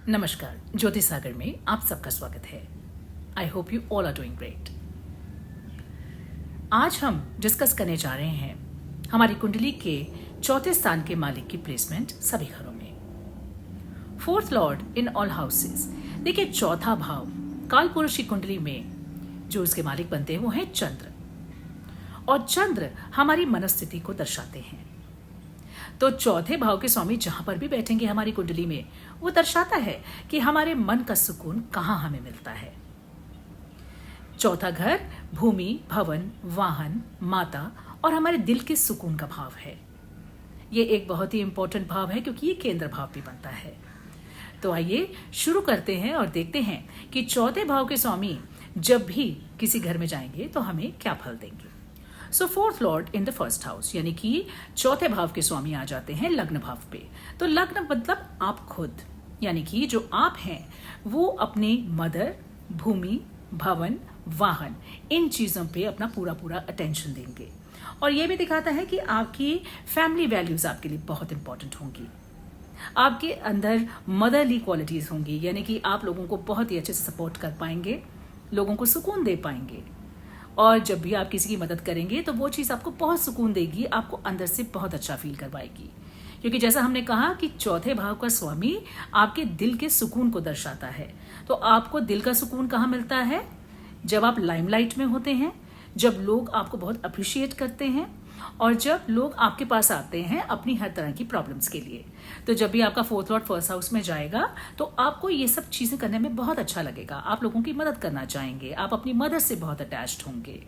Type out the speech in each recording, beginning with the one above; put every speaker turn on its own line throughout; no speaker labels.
नमस्कार, ज्योति सागर में आप सबका स्वागत है। I hope you all are doing great. आज हम डिस्कस करने जा रहे हैं हमारी कुंडली के चौथे स्थान के मालिक की प्लेसमेंट सभी घरों में। Fourth lord in all houses. देखिए, चौथा भाव काल पुरुष की कुंडली में जो उसके मालिक बनते हैं वो है चंद्र, और चंद्र हमारी मनस्थिति को दर्शाते हैं। तो चौथे भाव के स्वामी जहां पर भी बैठेंगे हमारी कुंडली में, वो दर्शाता है कि हमारे मन का सुकून कहां हमें मिलता है। चौथा घर भूमि, भवन, वाहन, माता और हमारे दिल के सुकून का भाव है। ये एक बहुत ही इंपॉर्टेंट भाव है क्योंकि ये केंद्र भाव भी बनता है। तो आइए शुरू करते हैं और देखते हैं कि चौथे भाव के स्वामी जब भी किसी घर में जाएंगे तो हमें क्या फल देंगे। So fourth lord in the first house, यानी कि चौथे भाव के स्वामी आ जाते हैं लग्न भाव पे। तो लग्न मतलब आप खुद, यानी कि जो आप हैं वो अपनी मदर, भूमि, भवन, वाहन, इन चीजों पे अपना पूरा अटेंशन देंगे। और ये भी दिखाता है कि आपकी फैमिली वैल्यूज आपके लिए बहुत इंपॉर्टेंट होंगी। आपके अंदर मदरली क्वालिटीज होंगी, यानी कि आप लोगों को बहुत ही अच्छे से सपोर्ट कर पाएंगे, लोगों को सुकून दे पाएंगे। और जब भी आप किसी की मदद करेंगे तो वो चीज़ आपको बहुत सुकून देगी, आपको अंदर से बहुत अच्छा फील करवाएगी। क्योंकि जैसा हमने कहा कि चौथे भाव का स्वामी आपके दिल के सुकून को दर्शाता है। तो आपको दिल का सुकून कहाँ मिलता है? जब आप लाइमलाइट में होते हैं, जब लोग आपको बहुत अप्रिशिएट करते हैं, और जब लोग आपके पास आते हैं अपनी हर तरह की प्रॉब्लम्स के लिए। तो जब भी आपका फोर्थ लॉर्ड फर्स्ट हाउस में जाएगा तो आपको ये सब चीजें करने में बहुत अच्छा लगेगा। आप लोगों की मदद करना चाहेंगे, आप अपनी मदर से बहुत अटैच्ड होंगे।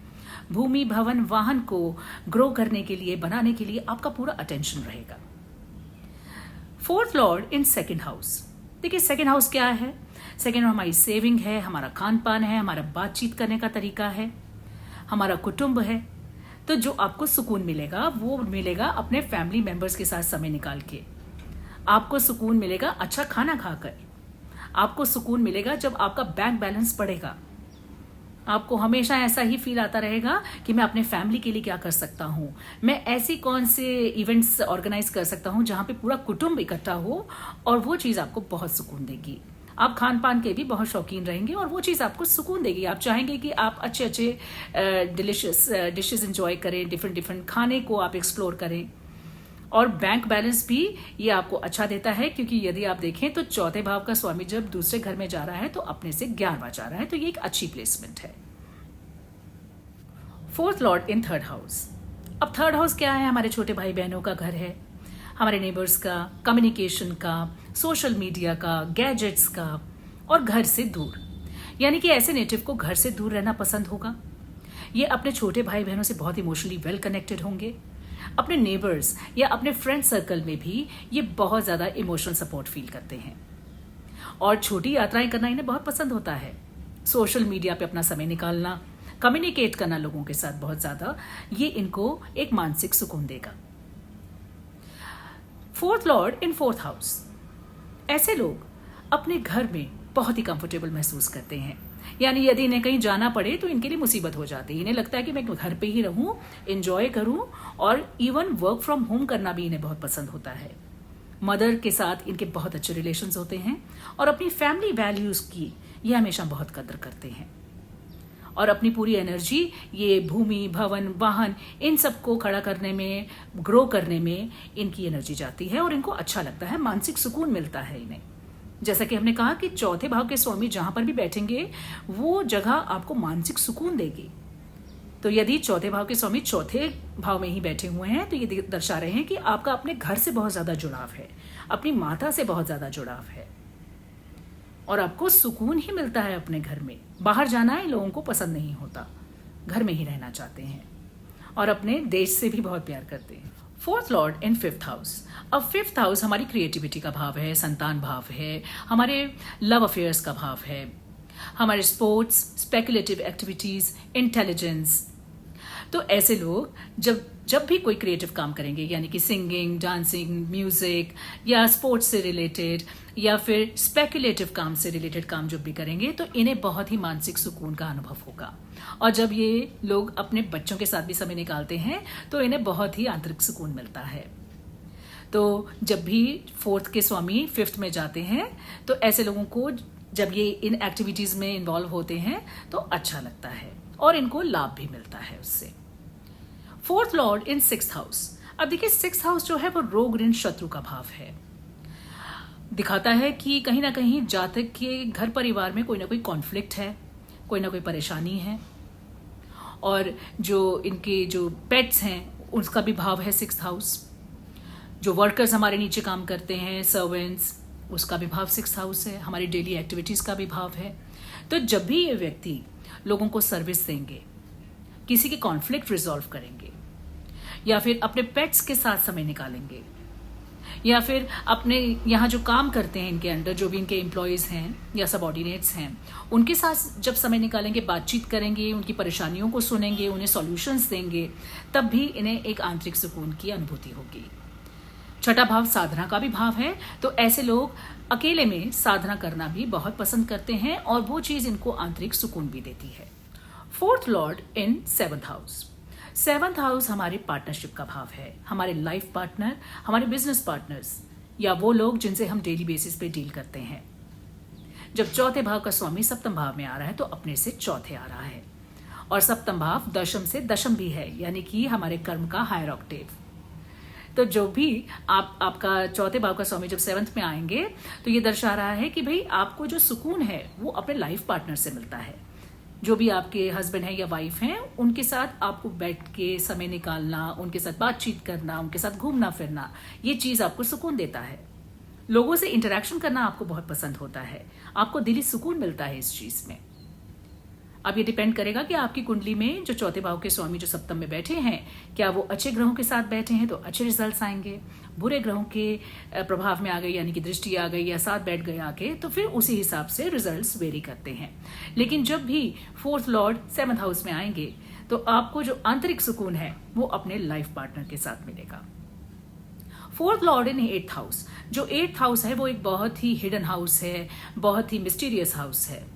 भूमि, भवन, वाहन को ग्रो करने के लिए, बनाने के लिए आपका पूरा अटेंशन रहेगा। Fourth lord in second house. देखिए, सेकेंड हाउस क्या है? सेकेंड हमारी सेविंग है, हमारा खान पान है, हमारा बातचीत करने का तरीका है, हमारा कुटुंब है। तो जो आपको सुकून मिलेगा वो मिलेगा अपने फैमिली मेंबर्स के साथ समय निकाल के। आपको सुकून मिलेगा अच्छा खाना खाकर। आपको सुकून मिलेगा जब आपका बैंक बैलेंस बढ़ेगा। आपको हमेशा ऐसा ही फील आता रहेगा कि मैं अपने फैमिली के लिए क्या कर सकता हूं, मैं ऐसी कौन से इवेंट्स ऑर्गेनाइज कर सकता हूं जहां पे पूरा कुटुंब इकट्ठा हो, और वो चीज आपको बहुत सुकून देगी। आप खान पान के भी बहुत शौकीन रहेंगे और वो चीज़ आपको सुकून देगी। आप चाहेंगे कि आप अच्छे अच्छे डिलिशियस डिशेस एंजॉय करें, डिफरेंट खाने को आप एक्सप्लोर करें। और बैंक बैलेंस भी ये आपको अच्छा देता है, क्योंकि यदि आप देखें तो चौथे भाव का स्वामी जब दूसरे घर में जा रहा है तो अपने से 11वां जा रहा है, तो ये एक अच्छी प्लेसमेंट है। Fourth lord in third house. अब थर्ड हाउस क्या है? हमारे छोटे भाई बहनों का घर है, हमारे नेबर्स का, कम्युनिकेशन का, सोशल मीडिया का, गैजेट्स का, और घर से दूर। यानी कि ऐसे नेटिव को घर से दूर रहना पसंद होगा। ये अपने छोटे भाई बहनों से बहुत इमोशनली वेल कनेक्टेड होंगे। अपने नेबर्स या अपने फ्रेंड सर्कल में भी ये बहुत ज़्यादा इमोशनल सपोर्ट फील करते हैं। और छोटी यात्राएं करना इन्हें बहुत पसंद होता है। सोशल मीडिया पे अपना समय निकालना, कम्युनिकेट करना लोगों के साथ बहुत ज़्यादा, ये इनको एक मानसिक सुकून देगा। Fourth lord in fourth house. ऐसे लोग अपने घर में बहुत ही कंफर्टेबल महसूस करते हैं। यानी यदि इन्हें कहीं जाना पड़े तो इनके लिए मुसीबत हो जाती है। इन्हें लगता है कि मैं घर पे ही रहूं, एंजॉय करूं, और इवन वर्क फ्रॉम होम करना भी इन्हें बहुत पसंद होता है। मदर के साथ इनके बहुत अच्छे रिलेशंस होते हैं, और अपनी फैमिली वैल्यूज की ये हमेशा बहुत कदर करते हैं। और अपनी पूरी एनर्जी ये भूमि, भवन, वाहन, इन सबको खड़ा करने में, ग्रो करने में इनकी एनर्जी जाती है, और इनको अच्छा लगता है, मानसिक सुकून मिलता है इन्हें। जैसा कि हमने कहा कि चौथे भाव के स्वामी जहां पर भी बैठेंगे वो जगह आपको मानसिक सुकून देगी। तो यदि चौथे भाव के स्वामी चौथे भाव में ही बैठे हुए हैं तो ये दर्शा रहे हैं कि आपका अपने घर से बहुत ज्यादा जुड़ाव है, अपनी माता से बहुत ज्यादा जुड़ाव है, और आपको सुकून ही मिलता है अपने घर में। बाहर जाना इन लोगों को पसंद नहीं होता, घर में ही रहना चाहते हैं, और अपने देश से भी बहुत प्यार करते हैं। Fourth lord in fifth house. अब फिफ्थ हाउस हमारी क्रिएटिविटी का भाव है, संतान भाव है, हमारे लव अफेयर्स का भाव है, हमारे स्पोर्ट्स, स्पेकुलेटिव एक्टिविटीज, इंटेलिजेंस। तो ऐसे लोग जब भी कोई क्रिएटिव काम करेंगे, यानी कि सिंगिंग, डांसिंग, म्यूजिक, या स्पोर्ट्स से रिलेटेड, या फिर स्पेकुलेटिव काम से रिलेटेड काम जब भी करेंगे तो इन्हें बहुत ही मानसिक सुकून का अनुभव होगा। और जब ये लोग अपने बच्चों के साथ भी समय निकालते हैं तो इन्हें बहुत ही आंतरिक सुकून मिलता है। तो जब भी फोर्थ के स्वामी फिफ्थ में जाते हैं तो ऐसे लोगों को जब ये इन एक्टिविटीज में इन्वॉल्व होते हैं तो अच्छा लगता है और इनको लाभ भी मिलता है उससे। फोर्थ लॉर्ड इन सिक्स्थ हाउस। अब देखिए सिक्स्थ हाउस जो है वो रोग ऋण शत्रु का भाव है। दिखाता है कि कहीं ना कहीं जातक के घर परिवार में कोई ना कोई कॉन्फ्लिक्ट है, कोई ना कोई परेशानी है, और जो इनके जो पेट्स हैं उसका भी भाव है सिक्स्थ हाउस। जो वर्कर्स हमारे नीचे काम करते हैं, सर्वेंट्स, उसका भी भाव सिक्स्थ हाउस है। हमारी डेली एक्टिविटीज का भी भाव है। तो जब भी ये व्यक्ति लोगों को सर्विस देंगे, किसी के कॉन्फ्लिक्ट रिजॉल्व करेंगे, या फिर अपने पेट्स के साथ समय निकालेंगे, या फिर अपने यहाँ जो काम करते हैं इनके अंडर जो भी इनके एम्प्लॉयज हैं या सबऑर्डिनेट्स हैं, उनके साथ जब समय निकालेंगे, बातचीत करेंगे, उनकी परेशानियों को सुनेंगे, उन्हें सॉल्यूशंस देंगे, तब भी इन्हें एक आंतरिक सुकून की अनुभूति होगी। छठा भाव साधना का भी भाव है। तो ऐसे लोग अकेले में साधना करना भी बहुत पसंद करते हैं और वो चीज इनको आंतरिक सुकून भी देती है। फोर्थ लॉर्ड इन सेवंथ हाउस। सेवंथ हाउस हमारे पार्टनरशिप का भाव है। हमारे लाइफ पार्टनर, हमारे बिजनेस पार्टनर्स, या वो लोग जिनसे हम डेली बेसिस पे डील करते हैं। जब चौथे भाव का स्वामी सप्तम भाव में आ रहा है तो अपने से चौथे आ रहा है, और सप्तम भाव दशम से दशम भी है, यानी कि हमारे कर्म का हायर ऑक्टेव। तो जो भी आपका चौथे भाव का स्वामी जब सेवंथ में आएंगे तो ये दर्शा रहा है कि भाई आपको जो सुकून है वो अपने लाइफ पार्टनर से मिलता है। जो भी आपके हस्बैंड है या वाइफ हैं, उनके साथ आपको बैठ के समय निकालना, उनके साथ बातचीत करना, उनके साथ घूमना फिरना, ये चीज आपको सुकून देता है। लोगों से इंटरेक्शन करना आपको बहुत पसंद होता है, आपको दिली सुकून मिलता है इस चीज में। अब ये डिपेंड करेगा कि आपकी कुंडली में जो चौथे भाव के स्वामी जो सप्तम में बैठे हैं, क्या वो अच्छे ग्रहों के साथ बैठे हैं तो अच्छे रिजल्ट्स आएंगे। बुरे ग्रहों के प्रभाव में आ गए, यानी कि दृष्टि आ गई या साथ बैठ गए आके, तो फिर उसी हिसाब से रिजल्ट्स वेरी करते हैं। लेकिन जब भी फोर्थ लॉर्ड सेवंथ हाउस में आएंगे तो आपको जो आंतरिक सुकून है वो अपने लाइफ पार्टनर के साथ मिलेगा। Fourth lord in eighth house. जो एट्थ हाउस है वो एक बहुत ही हिडन हाउस है, बहुत ही मिस्टीरियस हाउस है।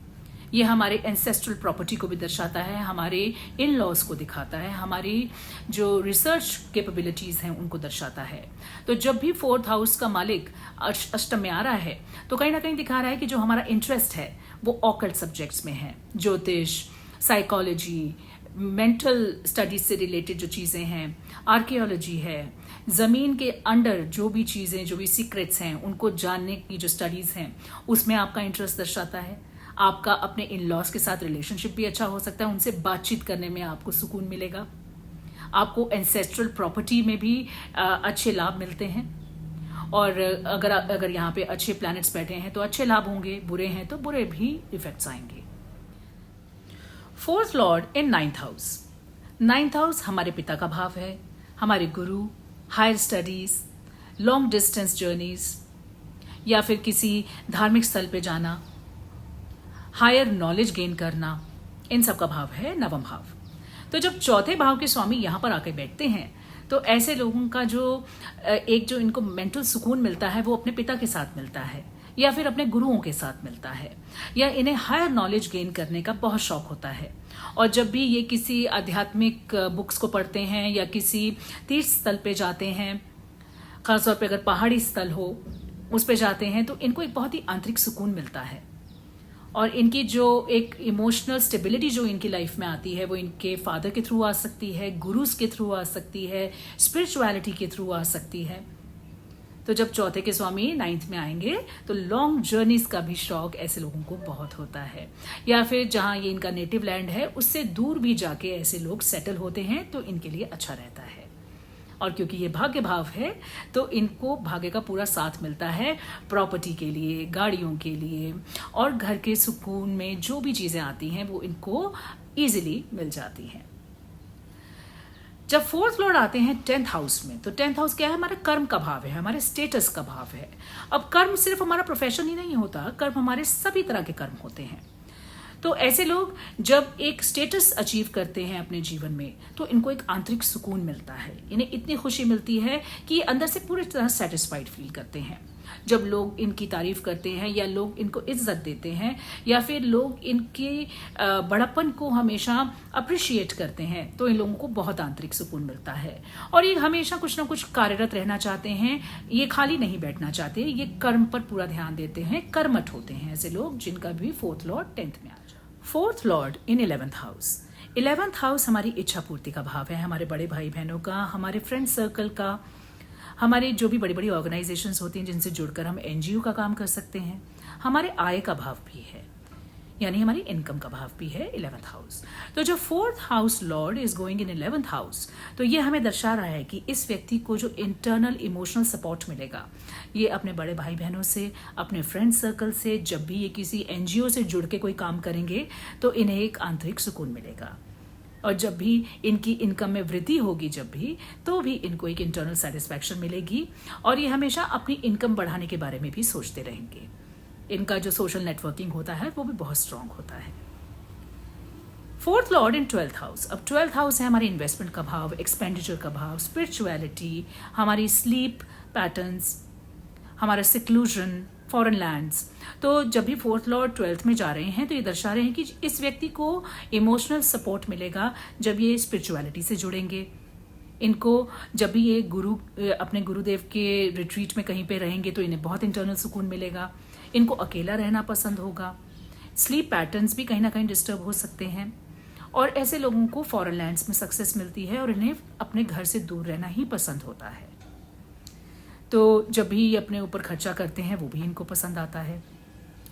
ये हमारे एंसेस्ट्रल प्रॉपर्टी को भी दर्शाता है, हमारे इन लॉज को दिखाता है, हमारी जो रिसर्च कैपेबिलिटीज हैं उनको दर्शाता है। तो जब भी फोर्थ हाउस का मालिक अष्टम में आ रहा है तो कहीं ना कहीं दिखा रहा है कि जो हमारा इंटरेस्ट है वो ऑकल्ट सब्जेक्ट्स में है। ज्योतिष, साइकोलॉजी, मेंटल स्टडीज से रिलेटेड जो चीजें हैं, आर्कियोलॉजी है, जमीन के अंडर जो भी चीजें, जो भी सीक्रेट्स हैं उनको जानने की जो स्टडीज हैं, उसमें आपका इंटरेस्ट दर्शाता है। आपका अपने इन लॉज के साथ रिलेशनशिप भी अच्छा हो सकता है, उनसे बातचीत करने में आपको सुकून मिलेगा। आपको एंसेस्ट्रल प्रॉपर्टी में भी अच्छे लाभ मिलते हैं, और अगर यहाँ पे अच्छे प्लैनेट्स बैठे हैं तो अच्छे लाभ होंगे, बुरे हैं तो बुरे भी इफेक्ट्स आएंगे। Fourth lord in ninth house. Ninth house हमारे पिता का भाव है, हमारे गुरु, higher studies, long distance journeys, या फिर किसी धार्मिक स्थल पे जाना, हायर नॉलेज गेन करना, इन सब का भाव है नवम भाव। तो जब चौथे भाव के स्वामी यहां पर आकर बैठते हैं तो ऐसे लोगों का जो इनको मेंटल सुकून मिलता है वो अपने पिता के साथ मिलता है, या फिर अपने गुरुओं के साथ मिलता है, या इन्हें हायर नॉलेज गेन करने का बहुत शौक होता है। और जब भी ये किसी आध्यात्मिक बुक्स को पढ़ते हैं या किसी तीर्थ स्थल पे जाते हैं, खासतौर पे अगर पहाड़ी स्थल हो उस पे जाते हैं, तो इनको एक बहुत ही आंतरिक सुकून मिलता है। और इनकी जो एक इमोशनल स्टेबिलिटी जो इनकी लाइफ में आती है वो इनके फादर के थ्रू आ सकती है, गुरुज के थ्रू आ सकती है, स्पिरिचुअलिटी के थ्रू आ सकती है। तो जब चौथे के स्वामी नाइन्थ में आएंगे तो लॉन्ग जर्नीज का भी शौक ऐसे लोगों को बहुत होता है, या फिर जहां ये इनका नेटिव लैंड है उससे दूर भी जाके ऐसे लोग सेटल होते हैं तो इनके लिए अच्छा रहता है। और क्योंकि ये भाग्य भाव है तो इनको भाग्य का पूरा साथ मिलता है प्रॉपर्टी के लिए, गाड़ियों के लिए, और घर के सुकून में जो भी चीजें आती हैं वो इनको इजीली मिल जाती हैं। जब फोर्थ लॉर्ड आते हैं 10th हाउस में, तो 10th हाउस क्या है? हमारे कर्म का भाव है, हमारे स्टेटस का भाव है। अब कर्म सिर्फ हमारा प्रोफेशन ही नहीं होता, कर्म हमारे सभी तरह के कर्म होते हैं। तो ऐसे लोग जब एक स्टेटस अचीव करते हैं अपने जीवन में तो इनको एक आंतरिक सुकून मिलता है, इन्हें इतनी खुशी मिलती है कि अंदर से पूरी तरह सेटिस्फाइड फील करते हैं। जब लोग इनकी तारीफ करते हैं या लोग इनको इज्जत देते हैं या फिर लोग इनके बड़प्पन को हमेशा अप्रिशिएट करते हैं, तो इन लोगों को बहुत आंतरिक सुकून मिलता है। और ये हमेशा कुछ ना कुछ कार्यरत रहना चाहते हैं, ये खाली नहीं बैठना चाहते, ये कर्म पर पूरा ध्यान देते हैं, कर्मठ होते हैं ऐसे लोग जिनका भी फोर्थ लॉर्ड 10th में आ जाए। फोर्थ लॉर्ड इन 11th हाउस। 11th हाउस हमारी इच्छा पूर्ति का भाव है, हमारे बड़े भाई बहनों का, हमारे फ्रेंड सर्कल का, हमारे जो भी बड़ी बड़ी ऑर्गेनाइजेशंस होती हैं जिनसे जुड़कर हम एनजीओ का काम कर सकते हैं। हमारे आय का भाव भी है, यानी हमारी इनकम का भाव भी है 11th हाउस। तो जो 4th house Lord is going in 11th house, तो ये हमें दर्शा रहा है कि इस व्यक्ति को जो इंटरनल इमोशनल सपोर्ट मिलेगा, ये अपने बड़े भाई बहनों से, अपने फ्रेंड सर्कल से, जब भी ये किसी एनजीओ से जुड़ के कोई काम करेंगे तो इन्हें एक आंतरिक सुकून मिलेगा। और जब भी इनकी इनकम में वृद्धि होगी, जब भी, तो भी इनको एक इंटरनल सेटिस्फैक्शन मिलेगी और ये हमेशा अपनी इनकम बढ़ाने के बारे में भी सोचते रहेंगे। इनका जो सोशल नेटवर्किंग होता है वो भी बहुत स्ट्रांग होता है। 4th लॉर्ड इन 12th हाउस। अब 12th हाउस है हमारी इन्वेस्टमेंट का भाव, एक्सपेंडिचर का भाव, स्पिरिचुअलिटी, हमारी स्लीप पैटर्न्स, हमारा सिक्लूजन, फॉरेन लैंड्स। तो जब भी 4th लॉर्ड 12th में जा रहे हैं तो ये दर्शा रहे हैं कि इस व्यक्ति को इमोशनल सपोर्ट मिलेगा जब ये स्पिरिचुअलिटी से जुड़ेंगे। इनको जब भी ये अपने गुरुदेव के रिट्रीट में कहीं पे रहेंगे तो इन्हें बहुत इंटरनल सुकून मिलेगा। इनको अकेला रहना पसंद होगा। स्लीप पैटर्न्स भी कहीं ना कहीं डिस्टर्ब हो सकते हैं और ऐसे लोगों को फॉरेन लैंड्स में सक्सेस मिलती है और इन्हें अपने घर से दूर रहना ही पसंद होता है। तो जब भी ये अपने ऊपर खर्चा करते हैं वो भी इनको पसंद आता है।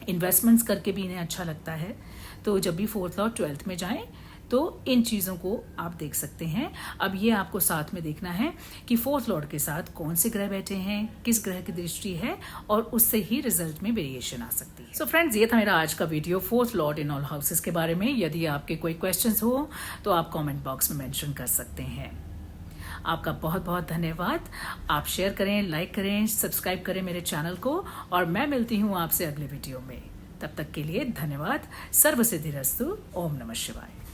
इन्वेस्टमेंट्स करके भी इन्हें अच्छा लगता है। तो जब भी 4th लॉर्ड 12th में जाएं तो इन चीज़ों को आप देख सकते हैं। अब ये आपको साथ में देखना है कि 4th लॉर्ड के साथ कौन से ग्रह बैठे हैं, किस ग्रह की दृष्टि है, और उससे ही रिजल्ट में वेरिएशन आ सकती है। सो फ्रेंड्स, ये था मेरा आज का video 4th Lord in all houses के बारे में। यदि आपके कोई क्वेश्चंस हो तो आप कमेंट बॉक्स में मेंशन कर सकते हैं। आपका बहुत बहुत धन्यवाद। आप शेयर करें, लाइक करें, सब्सक्राइब करें मेरे चैनल को, और मैं मिलती हूँ आपसे अगले वीडियो में। तब तक के लिए धन्यवाद। सर्व सिद्धिरस्तु। ओम नमः शिवाय।